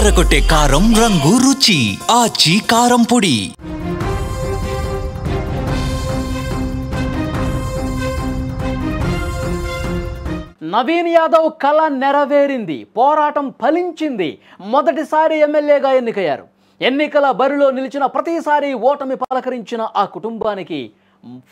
అదరగొట్టే కారం రంగు రుచి ఆచి కారం పొడి. నవీన్ యాదవ్ కళ నెరవేరింది, పోరాటం ఫలించింది. మొదటిసారి ఎమ్మెల్యేగా ఎన్నికయ్యారు. ఎన్నికల బరిలో నిలిచిన ప్రతిసారి ఓటమి పలకరించిన ఆ కుటుంబానికి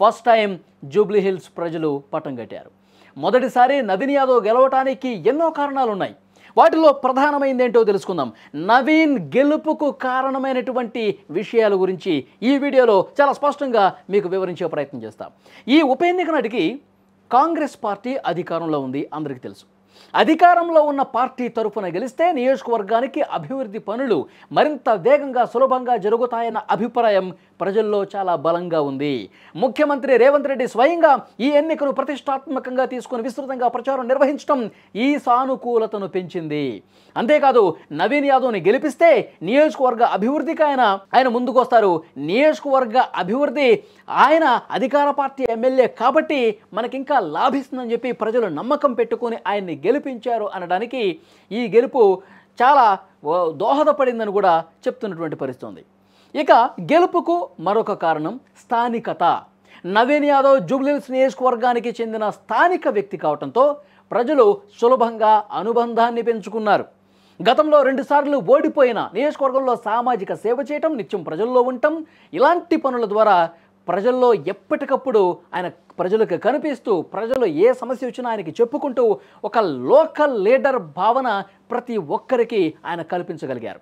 ఫస్ట్ టైం జూబ్లీహిల్స్ ప్రజలు పట్టం కట్టారు. మొదటిసారి నవీన్ యాదవ్ గెలవటానికి ఎన్నో కారణాలున్నాయి. వాటిలో ప్రధానమైంది ఏంటో తెలుసుకుందాం. నవీన్ గెలుపుకు కారణమైనటువంటి విషయాల గురించి ఈ వీడియోలో చాలా స్పష్టంగా మీకు వివరించే ప్రయత్నం చేస్తాం. ఈ ఉప ఎన్నిక నాటికి కాంగ్రెస్ పార్టీ అధికారంలో ఉంది, అందరికీ తెలుసు. అధికారంలో ఉన్న పార్టీ తరఫున గెలిస్తే నియోజకవర్గానికి అభివృద్ధి పనులు మరింత వేగంగా సులభంగా జరుగుతాయన్న అభిప్రాయం ప్రజల్లో చాలా బలంగా ఉంది. ముఖ్యమంత్రి రేవంత్ రెడ్డి స్వయంగా ఈ ఎన్నికను ప్రతిష్టాత్మకంగా తీసుకుని విస్తృతంగా ప్రచారం నిర్వహించడం ఈ సానుకూలతను పెంచింది. అంతేకాదు, నవీన్ యాదవ్ని గెలిపిస్తే నియోజకవర్గ అభివృద్ధికి ఆయన ముందుకు వస్తారు. నియోజకవర్గ అభివృద్ధి ఆయన అధికార పార్టీ ఎమ్మెల్యే కాబట్టి మనకింకా లాభిస్తుందని చెప్పి ప్రజలు నమ్మకం పెట్టుకుని ఆయన్ని గెలిపించారు అనడానికి ఈ గెలుపు చాలా దోహదపడిందని కూడా చెప్తున్నటువంటి పరిస్థితి ఉంది. ఇక గెలుపుకు మరొక కారణం స్థానికత. నవీన్ యాదవ్ జూబ్లీహిల్స్ నియోజకవర్గానికి చెందిన స్థానిక వ్యక్తి కావడంతో ప్రజలు సులభంగా అనుబంధాన్ని పెంచుకున్నారు. గతంలో 2 సార్లు ఓడిపోయిన నియోజకవర్గంలో సామాజిక సేవ చేయటం, నిత్యం ప్రజల్లో ఉండటం, ఇలాంటి పనుల ద్వారా ప్రజల్లో ఎప్పటికప్పుడు ఆయన ప్రజలకు కనిపిస్తూ ప్రజలు ఏ సమస్య వచ్చినా ఆయనకి చెప్పుకుంటూ ఒక లోకల్ లీడర్ భావన ప్రతి ఒక్కరికి ఆయన కల్పించగలిగారు.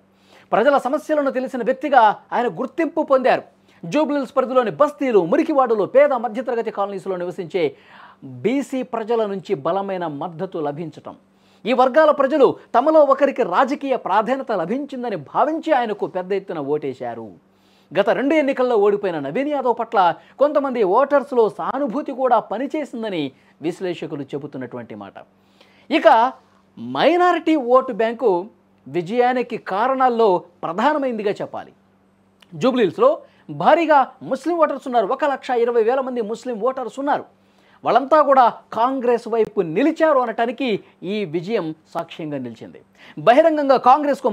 ప్రజల సమస్యలను తెలిసిన వ్యక్తిగా ఆయన గుర్తింపు పొందారు. జూబ్లీహిల్స్ పరిధిలోని బస్తీలు, మురికివాడలు, పేద మధ్యతరగతి కాలనీస్లో నివసించే బీసీ ప్రజల నుంచి బలమైన మద్దతు లభించటం, ఈ వర్గాల ప్రజలు తమలో ఒకరికి రాజకీయ ప్రాధాన్యత లభించిందని భావించి ఆయనకు పెద్ద ఎత్తున ఓటేశారు. గత 2 ఎన్నికల్లో ఓడిపోయిన నవీన్ యాదవ్ పట్ల కొంతమంది ఓటర్స్లో సానుభూతి కూడా పనిచేసిందని విశ్లేషకులు చెబుతున్నటువంటి మాట. ఇక మైనారిటీ ఓటు బ్యాంకు విజయానికి కారణాల్లో ప్రధానమైందిగా చెప్పాలి. జూబ్లీహిల్స్లో భారీగా ముస్లిం ఓటర్స్ ఉన్నారు. 1,20,000 మంది ముస్లిం ఓటర్స్ ఉన్నారు. వాళ్ళంతా కూడా కాంగ్రెస్ వైపు నిలిచారు అనటానికి ఈ విజయం సాక్ష్యంగా నిలిచింది. బహిరంగంగా కాంగ్రెస్కు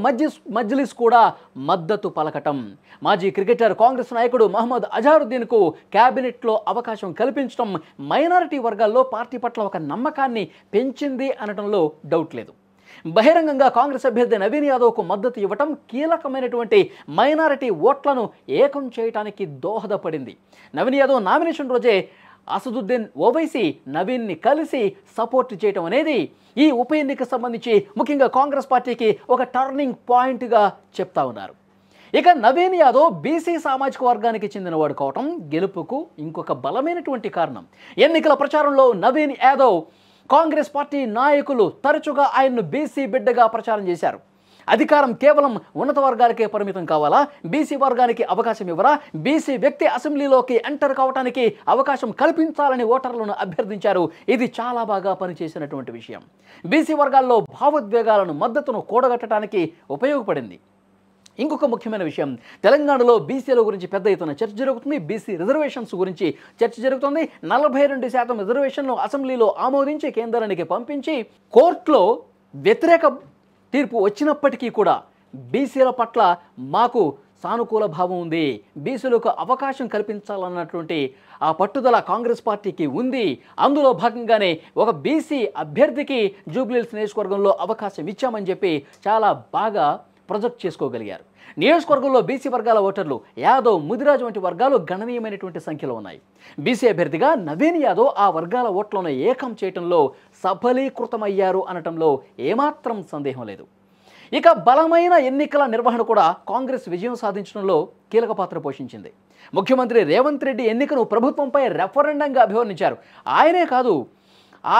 మజ్లిస్ కూడా మద్దతు పలకటం, మాజీ క్రికెటర్ కాంగ్రెస్ నాయకుడు మహమ్మద్ అజారుద్దీన్కు క్యాబినెట్లో అవకాశం కల్పించడం మైనారిటీ వర్గాల్లో పార్టీ పట్ల ఒక నమ్మకాన్ని పెంచింది అనడంలో డౌట్ లేదు. బహిరంగంగా కాంగ్రెస్ అభ్యర్థి నవీన్ యాదవ్కు మద్దతు ఇవ్వటం కీలకమైనటువంటి మైనారిటీ ఓట్లను ఏకం చేయడానికి దోహదపడింది. నవీన్ యాదవ్ నామినేషన్ రోజే అసదుద్దీన్ ఓవైసీ నవీన్ని కలిసి సపోర్ట్ చేయటం అనేది ఈ ఉప ఎన్నికకు సంబంధించి ముఖ్యంగా కాంగ్రెస్ పార్టీకి ఒక టర్నింగ్ పాయింట్గా చెప్తా ఉన్నారు. ఇక నవీన్ యాదవ్ బీసీ సామాజిక వర్గానికి చెందినవాడు కావటం గెలుపుకు ఇంకొక బలమైనటువంటి కారణం. ఎన్నికల ప్రచారంలో నవీన్ యాదవ్ కాంగ్రెస్ పార్టీ నాయకులు తరచుగా ఆయన్ను బీసీ బిడ్డగా ప్రచారం చేశారు. అధికారం కేవలం ఉన్నత వర్గాలకే పరిమితం కావాలా, బీసీ వర్గానికి అవకాశం ఇవ్వరా, బీసీ వ్యక్తి అసెంబ్లీలోకి ఎంటర్ కావడానికి అవకాశం కల్పించాలని ఓటర్లను అభ్యర్థించారు. ఇది చాలా బాగా పనిచేసినటువంటి విషయం. బీసీ వర్గాల్లో భావోద్వేగాలను, మద్దతును కూడగట్టడానికి ఉపయోగపడింది. ఇంకొక ముఖ్యమైన విషయం, తెలంగాణలో బీసీల గురించి పెద్ద ఎత్తున చర్చ జరుగుతుంది. బీసీ రిజర్వేషన్స్ గురించి చర్చ జరుగుతుంది. 42% రిజర్వేషన్లు అసెంబ్లీలో ఆమోదించి కేంద్రానికి పంపించి కోర్టులో వ్యతిరేక తీర్పు వచ్చినప్పటికీ కూడా బీసీల పట్ల మాకు సానుకూల భావం ఉంది, బీసీలకు అవకాశం కల్పించాలన్నటువంటి ఆ పట్టుదల కాంగ్రెస్ పార్టీకి ఉంది. అందులో భాగంగానే ఒక బీసీ అభ్యర్థికి జూబ్లీహిల్స్ నియోజకవర్గంలో అవకాశం ఇచ్చామని చెప్పి చాలా బాగా ప్రొజెక్ట్ చేసుకోగలిగారు. నియోజకవర్గంలో బీసీ వర్గాల ఓటర్లు యాదవ్, ముదిరాజు వంటి వర్గాలు గణనీయమైనటువంటి సంఖ్యలో ఉన్నాయి. బీసీ అభ్యర్థిగా నవీన్ యాదవ్ ఆ వర్గాల ఓట్లను ఏకం చేయటంలో సఫలీకృతమయ్యారు అనటంలో ఏమాత్రం సందేహం లేదు. ఇక బలమైన ఎన్నికల నిర్వహణ కూడా కాంగ్రెస్ విజయం సాధించడంలో కీలక పాత్ర పోషించింది. ముఖ్యమంత్రి రేవంత్ రెడ్డి ఎన్నికను ప్రభుత్వంపై రెఫరెండంగా అభివర్ణించారు. ఆయనే కాదు,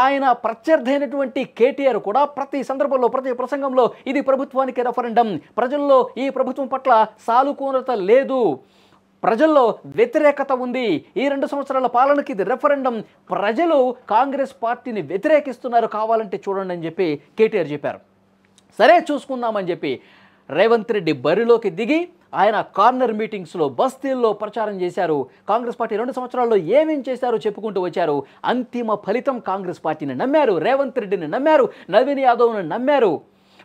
ఆయన ప్రత్యర్థి అయినటువంటి కేటీఆర్ కూడా ప్రతి సందర్భంలో, ప్రతి ప్రసంగంలో ఇది ప్రభుత్వానికి రెఫరెండం, ప్రజల్లో ఈ ప్రభుత్వం పట్ల సానుకూలత లేదు, ప్రజల్లో వ్యతిరేకత ఉంది, ఈ 2 సంవత్సరాల పాలనకి ఇది రెఫరెండం, ప్రజలు కాంగ్రెస్ పార్టీని వ్యతిరేకిస్తున్నారు, కావాలంటే చూడండి అని చెప్పి కేటీఆర్ చెప్పారు. సరే చూసుకుందామని చెప్పి రేవంత్ రెడ్డి బరిలోకి దిగి ఆయన కార్నర్ మీటింగ్స్లో, బస్తీల్లో ప్రచారం చేశారు. కాంగ్రెస్ పార్టీ 2 సంవత్సరాల్లో ఏమేం చేశారో చెప్పుకుంటూ వచ్చారు. అంతిమ ఫలితం కాంగ్రెస్ పార్టీని నమ్మారు, రేవంత్ రెడ్డిని నమ్మారు, నవీన్ యాదవ్ను నమ్మారు.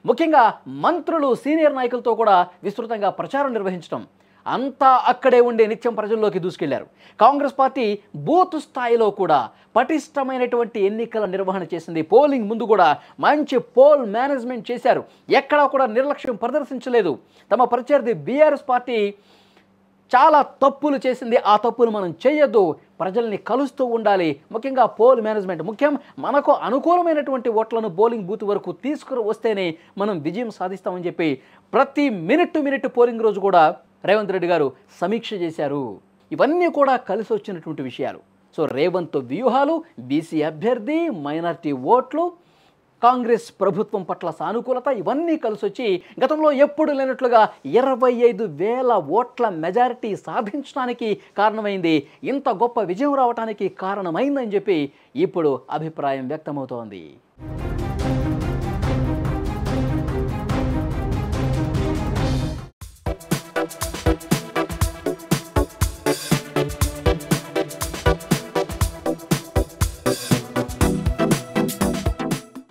ముఖ్యంగా మంత్రులు సీనియర్ నాయకులతో కూడా విస్తృతంగా ప్రచారం నిర్వహించడం, అంతా అక్కడే ఉండే నిత్యం ప్రజల్లోకి దూసుకెళ్లారు. కాంగ్రెస్ పార్టీ బూత్ స్థాయిలో కూడా పటిష్టమైనటువంటి ఎన్నికల నిర్వహణ చేసింది. పోలింగ్ ముందు కూడా మంచి పోల్ మేనేజ్మెంట్ చేశారు. ఎక్కడా కూడా నిర్లక్ష్యం ప్రదర్శించలేదు. తమ ప్రత్యర్థి బీఆర్ఎస్ పార్టీ చాలా తప్పులు చేసింది. ఆ తప్పులు మనం చేయొద్దు, ప్రజల్ని కలుస్తూ ఉండాలి. ముఖ్యంగా పోల్ మేనేజ్మెంట్ ముఖ్యం. మనకు అనుకూలమైనటువంటి ఓట్లను పోలింగ్ బూత్ వరకు తీసుకుని వస్తేనే మనం విజయం సాధిస్తామని చెప్పి ప్రతి మినిట్ పోలింగ్ రోజు కూడా రేవంత్ రెడ్డి గారు సమీక్ష చేశారు. ఇవన్నీ కూడా కలిసి వచ్చినటువంటి విషయాలు. సో రేవంత్ వ్యూహాలు, బీసీ అభ్యర్థి, మైనారిటీ ఓట్లు, కాంగ్రెస్ ప్రభుత్వం పట్ల సానుకూలత, ఇవన్నీ కలిసి వచ్చి గతంలో ఎప్పుడు లేనట్లుగా 25,000 ఓట్ల మెజారిటీ సాధించడానికి కారణమైంది. ఇంత గొప్ప విజయం రావడానికి కారణమైందని చెప్పి ఇప్పుడు అభిప్రాయం వ్యక్తమవుతోంది.